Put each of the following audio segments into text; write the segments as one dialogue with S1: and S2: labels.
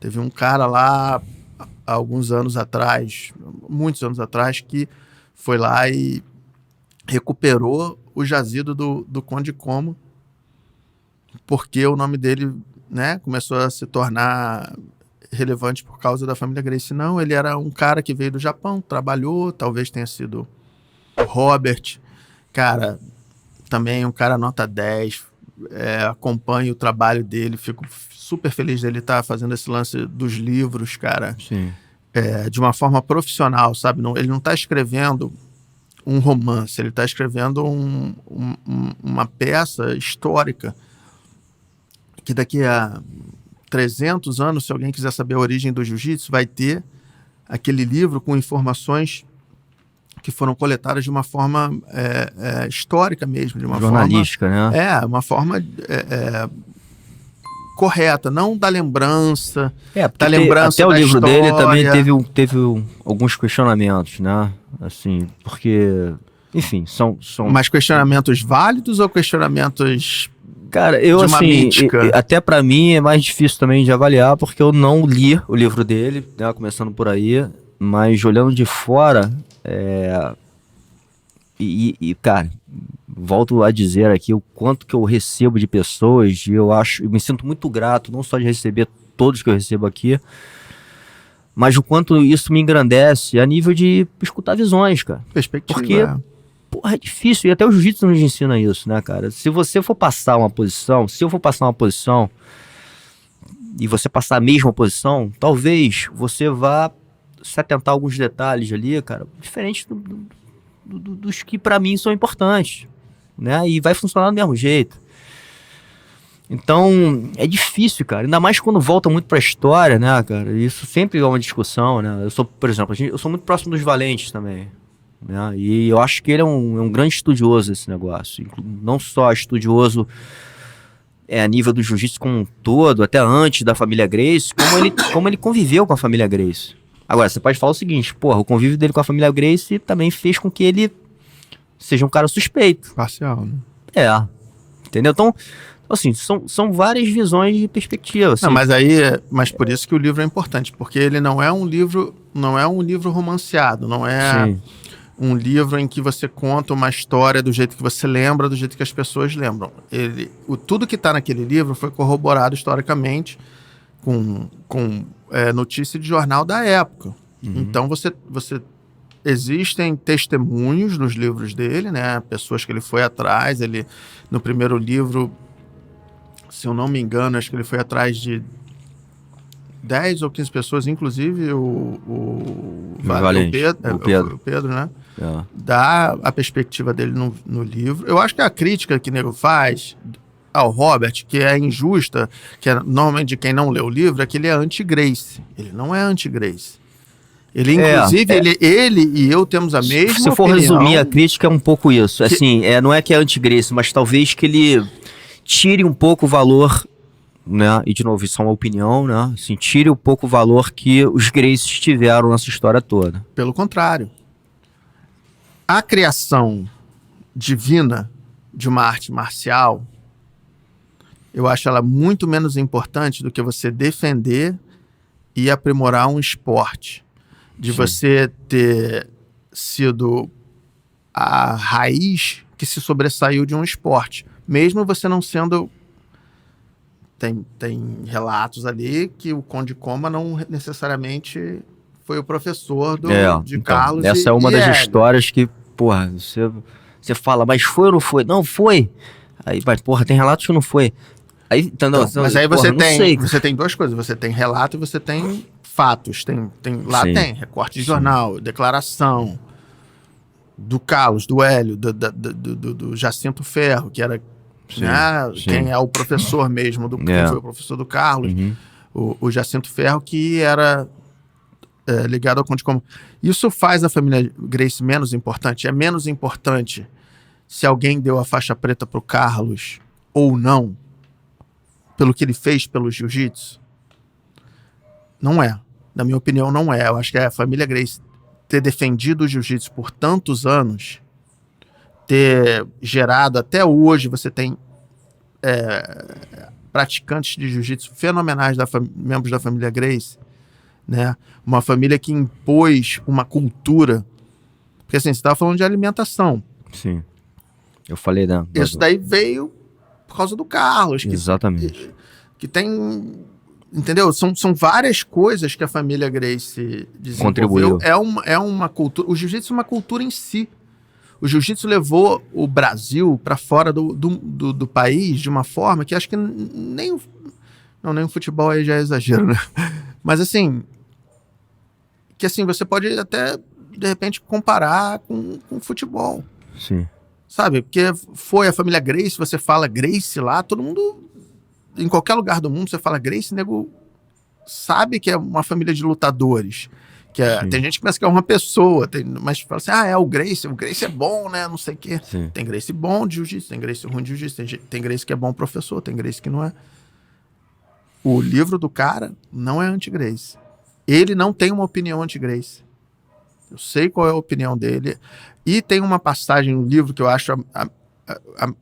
S1: Teve um cara lá, há alguns anos atrás, muitos anos atrás, que foi lá e recuperou o jazido do Conde Como, porque o nome dele, né, começou a se tornar relevante por causa da família Gracie. Não, ele era um cara que veio do Japão, trabalhou, talvez tenha sido Robert, cara, também um cara nota 10, acompanho o trabalho dele, fico super feliz dele estar fazendo esse lance dos livros, cara, de uma forma profissional, sabe? Ele não está escrevendo um romance, ele está escrevendo uma peça histórica que daqui a 300 anos, se alguém quiser saber a origem do jiu-jitsu, vai ter aquele livro com informações que foram coletadas de uma forma histórica mesmo, de uma
S2: jornalística,
S1: forma,
S2: né?
S1: Uma forma correta, não da lembrança,
S2: da lembrança até o livro
S1: história.
S2: Dele também teve alguns questionamentos, né? Assim, porque, enfim, são...
S1: Mas questionamentos válidos ou questionamentos...
S2: Cara, até pra mim é mais difícil também de avaliar, porque eu não li o livro dele, né, começando por aí, mas olhando de fora, cara, volto a dizer aqui o quanto que eu recebo de pessoas, e eu me sinto muito grato, não só de receber todos que eu recebo aqui, mas o quanto isso me engrandece a nível de escutar visões, cara.
S1: Perspectiva.
S2: Porque... porra, é difícil, e até o jiu-jitsu nos ensina isso, né, cara? Se você for passar uma posição, se eu for passar uma posição e você passar a mesma posição, talvez você vá se atentar a alguns detalhes ali, cara, diferentes dos que pra mim são importantes, né? E vai funcionar do mesmo jeito. Então, é difícil, cara, ainda mais quando volta muito pra história, né, cara? Isso sempre é uma discussão, né? Por exemplo, eu sou muito próximo dos Valentes também, né? E eu acho que ele é um grande estudioso desse negócio, não só estudioso a nível do jiu-jitsu como um todo, até antes da família Gracie, como ele conviveu com a família Gracie. Agora, você pode falar o seguinte, porra, o convívio dele com a família Gracie também fez com que ele seja um cara suspeito.
S1: Parcial, né?
S2: Entendeu? Então, assim, são várias visões de perspectiva. Assim.
S1: Não, mas por isso que o livro é importante, porque ele não é um livro romanceado, não é...
S2: Sim.
S1: Um livro em que você conta uma história do jeito que você lembra, do jeito que as pessoas lembram. Tudo que está naquele livro foi corroborado historicamente com notícia de jornal da época. Uhum. Então, existem testemunhos nos livros dele, né? Pessoas que ele foi atrás. No primeiro livro, se eu não me engano, acho que ele foi atrás de 10 ou 15 pessoas, inclusive o Pedro, né? Dá a perspectiva dele no livro. Eu acho que a crítica que o nego faz ao Robert, que é injusta, que é normalmente de quem não lê o livro, é que ele é anti-Gracie. Ele não é anti-Gracie. Ele, inclusive, ele e eu temos a mesma opinião.
S2: Se for resumir a crítica, é um pouco isso. Assim, não é que é anti-Gracie, mas talvez que ele tire um pouco o valor, né? E de novo, isso é uma opinião, né? Assim, tire um pouco o valor que os Gracies tiveram nessa história toda.
S1: Pelo contrário. A criação divina de uma arte marcial, eu acho ela muito menos importante do que você defender e aprimorar um esporte. De Sim. Você ter sido a raiz que se sobressaiu de um esporte. Mesmo você não sendo... Tem relatos ali que o Conde Coma não necessariamente foi o professor de Carlos.
S2: Essa é uma das histórias que, porra, você fala, mas foi ou não foi? Não, foi. Aí, mas, porra, tem relatos que não foi. Aí,
S1: mas aí você tem duas coisas. Você tem relato e você tem fatos. Tem recorte de jornal, declaração do Carlos, do Hélio, do Jacinto Ferro, que era... quem é o professor mesmo, quem foi o professor do Carlos, o Jacinto Ferro, que era ligado ao Conde Como. Isso faz a família Gracie menos importante? É menos importante se alguém deu a faixa preta pro Carlos ou não, pelo que ele fez pelo jiu-jitsu? Não é. Na minha opinião, não é. Eu acho que a família Gracie ter defendido o jiu-jitsu por tantos anos, ter gerado até hoje, você tem praticantes de jiu-jitsu fenomenais, membros da família Gracie, né? Uma família que impôs uma cultura. Porque assim, você estava falando de alimentação.
S2: Sim. Eu falei
S1: Isso daí veio por causa do Carlos.
S2: Exatamente.
S1: Que tem... Entendeu? São várias coisas que a família Gracie desenvolveu.
S2: Contribuiu.
S1: É uma cultura... O jiu-jitsu é uma cultura em si. O jiu-jitsu levou o Brasil para fora do país de uma forma que acho que nem o futebol aí já é exagero, né? Mas assim... Que assim, você pode até, de repente, comparar com o futebol.
S2: Sim.
S1: Sabe? Porque foi a família Gracie, você fala Gracie lá, todo mundo... Em qualquer lugar do mundo, você fala Gracie, nego sabe que é uma família de lutadores. Tem gente que pensa que é uma pessoa, mas fala assim, é o Gracie é bom, né? Não sei o quê.
S2: Sim.
S1: Tem Gracie bom de jiu-jitsu, tem Gracie ruim de jiu-jitsu, tem Gracie que é bom professor, tem Gracie que não é. O livro do cara não é anti-Gracie. Ele não tem uma opinião anti-Gracie. Eu sei qual é a opinião dele. E tem uma passagem no livro que eu acho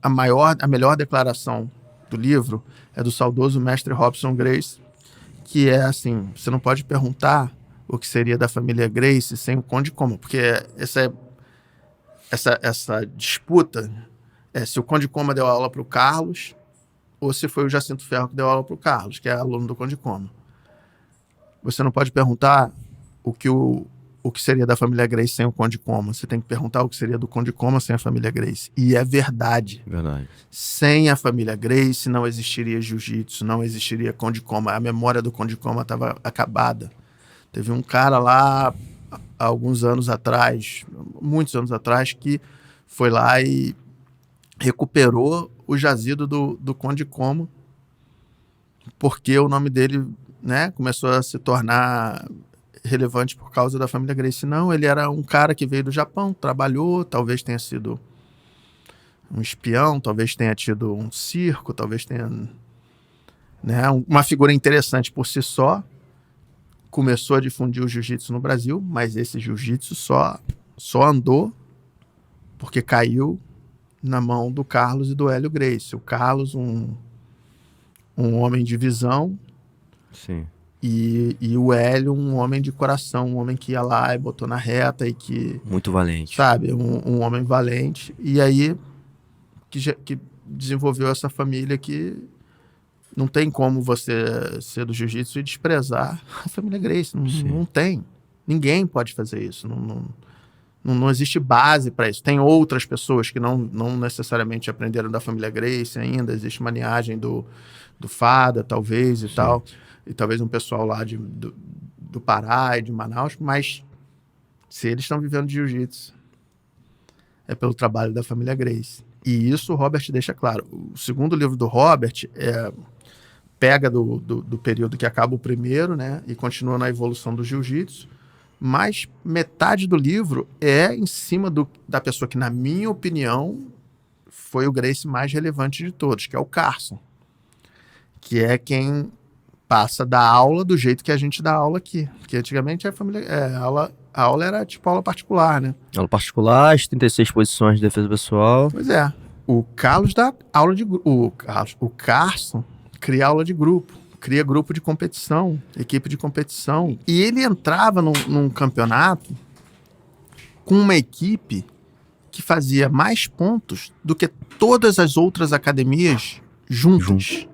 S1: a melhor declaração do livro, é do saudoso mestre Robson Gracie, que é assim, você não pode perguntar o que seria da família Gracie sem o Conde Coma, porque essa disputa é se o Conde Coma deu aula para o Carlos ou se foi o Jacinto Ferro que deu aula para o Carlos, que é aluno do Conde Coma. Você não pode perguntar o que seria da família Gracie sem o Conde Coma. Você tem que perguntar o que seria do Conde Coma sem a família Gracie. E é verdade.
S2: Verdade.
S1: Sem a família Gracie não existiria jiu-jitsu, não existiria Conde Coma. A memória do Conde Coma estava acabada. Teve um cara lá, há alguns anos atrás, muitos anos atrás, que foi lá e recuperou o jazido do Conde Coma, porque o nome dele, né, começou a se tornar relevante por causa da família Gracie. Não, ele era um cara que veio do Japão, trabalhou, talvez tenha sido um espião, talvez tenha tido um circo, talvez tenha, né, uma figura interessante por si só. Começou a difundir o jiu-jitsu no Brasil, mas esse jiu-jitsu só andou porque caiu na mão do Carlos e do Hélio Gracie. O Carlos, um homem de visão.
S2: Sim.
S1: E o Hélio, um homem de coração, um homem que ia lá e botou na reta e que...
S2: Muito valente.
S1: Sabe, um homem valente. E aí, que desenvolveu essa família que não tem como você ser do jiu-jitsu e desprezar a família Gracie. Não tem. Ninguém pode fazer isso. Não existe base para isso. Tem outras pessoas que não necessariamente aprenderam da família Gracie ainda. Existe uma linhagem do Fada, talvez, e tal. E talvez um pessoal lá do Pará e de Manaus, mas se eles estão vivendo de jiu-jitsu, é pelo trabalho da família Gracie. E isso o Robert deixa claro. O segundo livro do Robert pega do período que acaba o primeiro, né, e continua na evolução do jiu-jitsu, mas metade do livro é em cima da pessoa que, na minha opinião, foi o Gracie mais relevante de todos, que é o Carson, que é quem passa da aula do jeito que a gente dá aula aqui. Porque antigamente a aula era tipo aula particular, né?
S2: Aula particular, as 36 posições de defesa pessoal.
S1: Pois é. O Carlos dá aula de grupo. O Carson cria aula de grupo. Cria grupo de competição, equipe de competição. E ele entrava num campeonato com uma equipe que fazia mais pontos do que todas as outras academias juntas.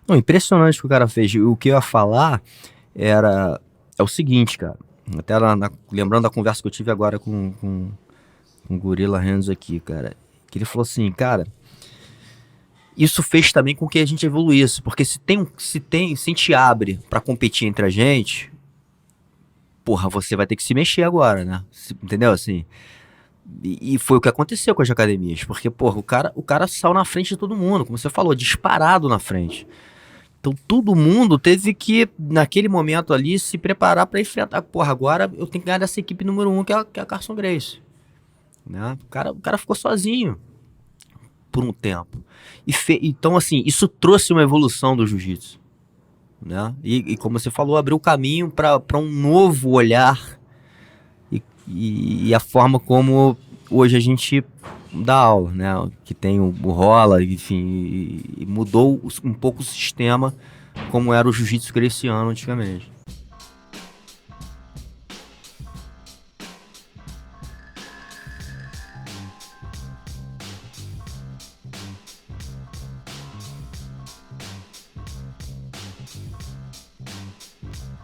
S2: Não, impressionante o que o cara fez. O que eu ia falar é o seguinte, cara. Até lembrando da conversa que eu tive agora com o Gorilla Hands aqui, cara. Que ele falou assim, cara, isso fez também com que a gente evoluísse. Porque se a gente abre pra competir entre a gente, porra, você vai ter que se mexer agora, né? Entendeu? Assim. E foi o que aconteceu com as academias. Porque, porra, o cara saiu na frente de todo mundo, como você falou, disparado na frente. Então todo mundo teve que, naquele momento ali, se preparar para enfrentar. Porra, agora eu tenho que ganhar dessa equipe número 1, que é a Carson Gracie. Né? O cara ficou sozinho por um tempo. Então, assim, isso trouxe uma evolução do jiu-jitsu. Né? E como você falou, abriu o caminho para um novo olhar e a forma como hoje a gente dar aula, né? Que tem o rola, enfim, e mudou um pouco o sistema como era o jiu-jitsu greciano antigamente.